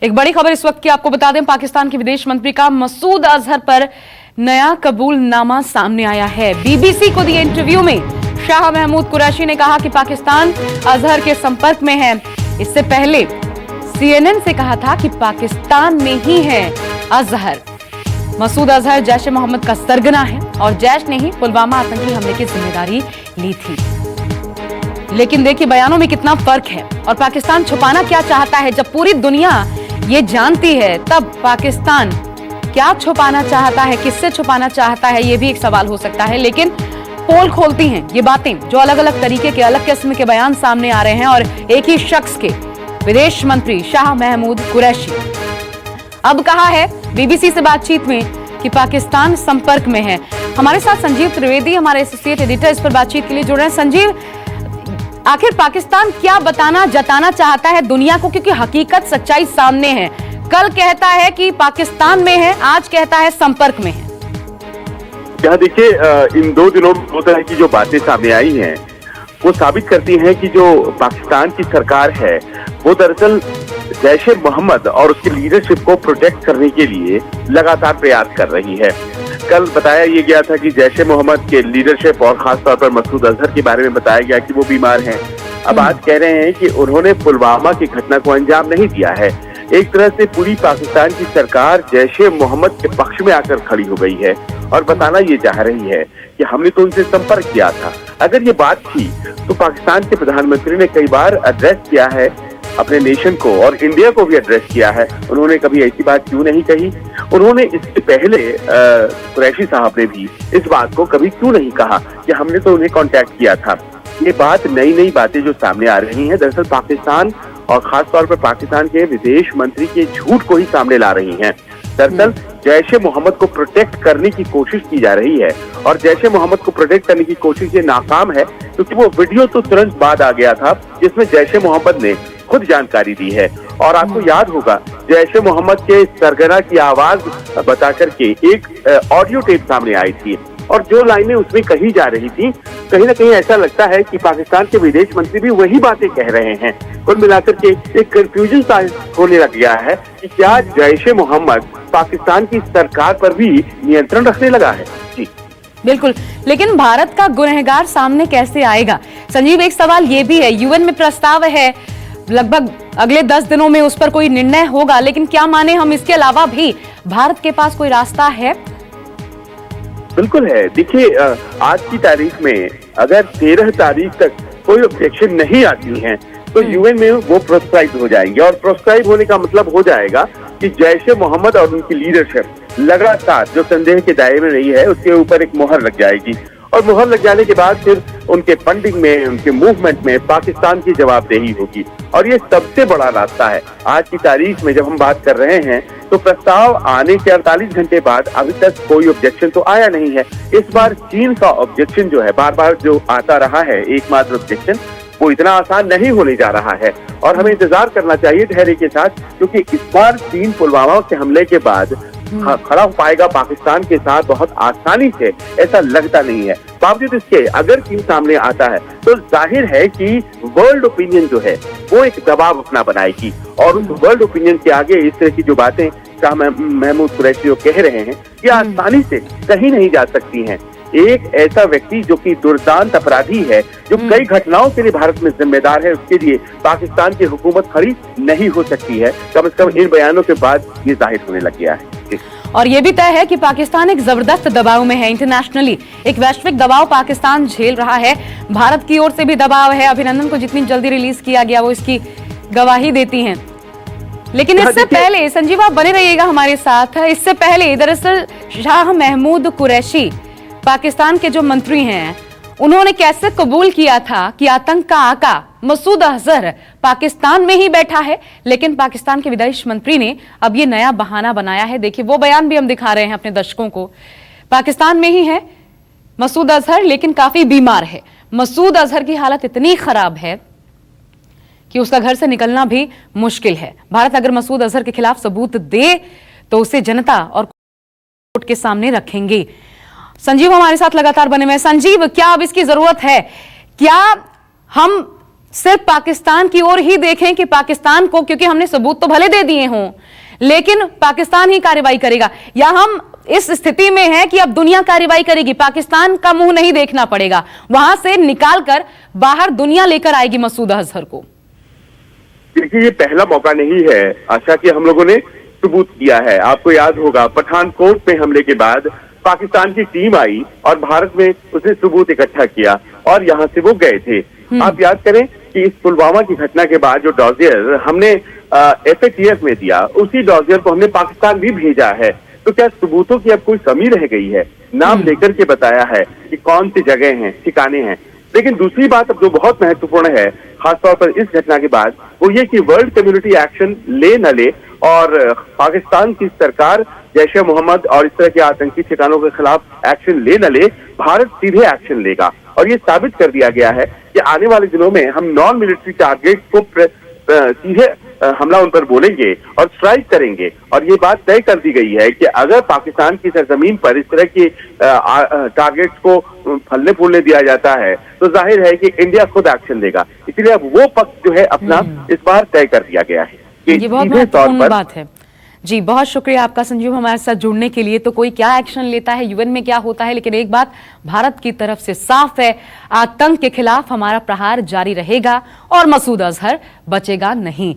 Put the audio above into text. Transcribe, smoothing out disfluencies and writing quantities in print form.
एक बड़ी खबर इस वक्त की आपको बता दें, पाकिस्तान के विदेश मंत्री का मसूद अजहर पर नया कबूलनामा सामने आया है। बीबीसी को दिए इंटरव्यू में शाह महमूद कुरैशी ने कहा कि पाकिस्तान अजहर के संपर्क में है। इससे पहले सीएनएन से कहा था कि पाकिस्तान में ही है अजहर। मसूद अजहर जैश ए मोहम्मद का सरगना है और जैश ने ही पुलवामा आतंकी हमले की जिम्मेदारी ली थी। लेकिन देखिए बयानों में कितना फर्क है और पाकिस्तान छुपाना क्या चाहता है। जब पूरी दुनिया ये जानती है तब पाकिस्तान क्या छुपाना चाहता है, किससे छुपाना चाहता है, ये भी एक सवाल हो सकता है। लेकिन पोल खोलती हैं ये बातें, जो अलग अलग तरीके के अलग किस्म के बयान सामने आ रहे हैं और एक ही शख्स के, विदेश मंत्री शाह महमूद कुरैशी। अब कहा है बीबीसी से बातचीत में कि पाकिस्तान संपर्क में है। हमारे साथ संजीव त्रिवेदी, हमारे एसोसिएट एडिटर, इस पर बातचीत के लिए जुड़ रहे हैं। संजीव, आखिर पाकिस्तान क्या जताना चाहता है दुनिया को, क्योंकि हकीकत सच्चाई सामने है। कल कहता है कि पाकिस्तान में है, आज कहता है संपर्क में है। यहाँ देखिए, इन 2 दिनों में 2 तरह की जो बातें सामने आई हैं वो साबित करती हैं कि जो पाकिस्तान की सरकार है वो दरअसल जैश ए मोहम्मद और उसकी लीडरशिप को प्रोटेक्ट करने के लिए लगातार प्रयास कर रही है। कल बताया ये गया था कि जैश ए मोहम्मद के लीडरशिप और खासतौर पर मसूद अजहर के बारे में बताया गया कि वो बीमार हैं। अब आज कह रहे हैं कि उन्होंने पुलवामा की घटना को अंजाम नहीं दिया है। एक तरह से पूरी पाकिस्तान की सरकार जैश ए मोहम्मद के पक्ष में आकर खड़ी हो गई है और बताना ये चाह रही है कि हमने तो उनसे संपर्क किया था। अगर ये बात थी तो पाकिस्तान के प्रधानमंत्री ने कई बार एड्रेस किया है अपने नेशन को और इंडिया को भी एड्रेस किया है। उन्होंने कभी ऐसी बात क्यों नहीं कही? उन्होंने इससे पहले कुरैशी साहब ने भी इस बात को कभी क्यों नहीं कहा कि हमने तो उन्हें कांटेक्ट किया था? ये बात नई बातें जो सामने आ रही हैं दरअसल पाकिस्तान और खास तौर पर पाकिस्तान के विदेश मंत्री के झूठ को ही सामने ला रही हैं। दरअसल जैश ए मोहम्मद को प्रोटेक्ट करने की कोशिश की जा रही है और जैश ए मोहम्मद को प्रोटेक्ट करने की कोशिश ये नाकाम है, क्योंकि वो वीडियो तो तुरंत बाद आ गया था जिसमें जैश ए मोहम्मद ने खुद जानकारी दी है। और आपको याद होगा जैश ए मोहम्मद के सरगना की आवाज बता करके एक ऑडियो टेप सामने आई थी और जो लाइनें उसमें कही जा रही थी, कहीं ना कहीं ऐसा लगता है कि पाकिस्तान के विदेश मंत्री भी वही बातें कह रहे हैं। कुल मिलाकर के एक कंफ्यूजन सा होने लग गया है कि क्या जैश ए मोहम्मद पाकिस्तान की सरकार पर भी नियंत्रण रखने लगा है। जी बिल्कुल, लेकिन भारत का गुनहगार सामने कैसे आएगा? संजीव, एक सवाल ये भी है, यूएन में प्रस्ताव है, लगभग अगले 10 दिनों में उस पर कोई निर्णय होगा, लेकिन क्या माने हम, इसके अलावा भी भारत के पास कोई रास्ता है? बिल्कुल है। देखिए, आज की तारीख में अगर 13 तारीख तक कोई ऑब्जेक्शन नहीं आती है तो यूएन में वो प्रोस्क्राइब हो जाएंगे और प्रोस्क्राइब होने का मतलब हो जाएगा कि जैश ए मोहम्मद और उनकी लीडरशिप लगातार जो संदेह के दायरे में रही है उसके ऊपर एक मोहर लग जाएगी और मोहर लग जाने के बाद फिर उनके फंडिंग में, उनके मूवमेंट में पाकिस्तान की जवाबदेही होगी और ये सबसे बड़ा रास्ता है। आज की तारीख में जब हम बात कर रहे हैं तो प्रस्ताव आने के 48 घंटे बाद अभी तक कोई ऑब्जेक्शन तो आया नहीं है। इस बार चीन का ऑब्जेक्शन जो है, बार बार जो आता रहा है एकमात्र ऑब्जेक्शन, वो इतना आसान नहीं होने जा रहा है और हमें इंतजार करना चाहिए धैर्य के साथ, क्योंकि इस बार चीन पुलवामा के हमले के बाद खड़ा हो पाएगा पाकिस्तान के साथ बहुत आसानी से, ऐसा लगता नहीं है। बावजूद इसके अगर चीन सामने आता है तो जाहिर है कि वर्ल्ड ओपिनियन जो है वो एक दबाव अपना बनाएगी और उस वर्ल्ड ओपिनियन के आगे इस तरह की जो बातें शाह महमूद कुरैशी जो कह रहे हैं ये आसानी से कहीं नहीं जा सकती हैं। एक ऐसा व्यक्ति जो कि दुर्दांत अपराधी है, जो कई घटनाओं के लिए भारत में जिम्मेदार है, उसके लिए पाकिस्तान की हुकूमत खड़ी नहीं हो सकती है। कम से कम इन बयानों के बाद ये जाहिर होने लग गया है। और ये भी तय है कि पाकिस्तान एक जबरदस्त दबाव में है। इंटरनेशनली एक वैश्विक दबाव पाकिस्तान झेल रहा है। भारत की ओर से भी दबाव है। अभिनंदन को जितनी जल्दी रिलीज किया गया वो इसकी गवाही देती हैं। लेकिन इससे पहले संजीव, आप बने रहिएगा हमारे साथ। इससे पहले दरअसल शाह महमूद कुरैशी, पाकिस्तान के जो मंत्री हैं, उन्होंने कैसे कबूल किया था कि आतंक का आका मसूद अजहर पाकिस्तान में ही बैठा है, लेकिन पाकिस्तान के विदेश मंत्री ने अब ये नया बहाना बनाया है। देखिए वो बयान भी हम दिखा रहे हैं अपने दर्शकों को। पाकिस्तान में ही है मसूद अजहर, लेकिन काफी बीमार है। मसूद अजहर की हालत इतनी खराब है कि उसका घर से निकलना भी मुश्किल है। भारत अगर मसूद अजहर के खिलाफ सबूत दे तो उसे जनता और कोर्ट के सामने रखेंगे। संजीव हमारे साथ लगातार बने हुए हैं। संजीव, क्या अब इसकी जरूरत है? क्या हम सिर्फ पाकिस्तान की ओर ही देखें कि पाकिस्तान को, क्योंकि हमने सबूत तो भले दे दिए हों लेकिन पाकिस्तान ही कार्रवाई करेगा, या हम इस स्थिति में है कि अब दुनिया कार्रवाई करेगी, पाकिस्तान का मुंह नहीं देखना पड़ेगा, वहां से निकालकर बाहर दुनिया लेकर आएगी मसूद अजहर को? देखिए, ये पहला मौका नहीं है आशा कि हम लोगों ने सबूत किया है। आपको याद होगा पठानकोट में हमले के बाद पाकिस्तान की टीम आई और भारत में उसने सबूत इकट्ठा किया और यहाँ से वो गए थे। आप याद करें कि इस पुलवामा की घटना के बाद जो डॉजियर हमने FATF में दिया, उसी डॉजियर को हमने पाकिस्तान भी भेजा है। तो क्या सबूतों की अब कोई कमी रह गई है? नाम लेकर के बताया है कि कौन सी जगह हैं, ठिकाने हैं। लेकिन दूसरी बात अब जो बहुत महत्वपूर्ण है, खासतौर पर इस घटना के बाद, वो ये कि वर्ल्ड कम्युनिटी एक्शन ले न ले और पाकिस्तान की सरकार जैश-ए मोहम्मद और इस तरह के आतंकी ठिकानों के खिलाफ एक्शन ले न ले, भारत सीधे एक्शन लेगा। और ये साबित कर दिया गया है कि आने वाले दिनों में हम नॉन मिलिट्री टारगेट को सीधे हमला उन पर बोलेंगे और स्ट्राइक करेंगे। और ये बात तय कर दी गई है कि अगर पाकिस्तान की सरजमीन पर इस तरह की टारगेट्स को फलने फूलने दिया जाता है तो जाहिर है कि इंडिया खुद एक्शन लेगा। इसलिए अब वो पक्ष जो है अपना इस बार तय कर दिया गया है कि ये बहुत महत्वपूर्ण बात है। जी, बहुत शुक्रिया आपका संजीव हमारे साथ जुड़ने के लिए। तो कोई क्या एक्शन लेता है, यूएन में क्या होता है, लेकिन एक बात भारत की तरफ से साफ है, आतंक के खिलाफ हमारा प्रहार जारी रहेगा और मसूद अजहर बचेगा नहीं।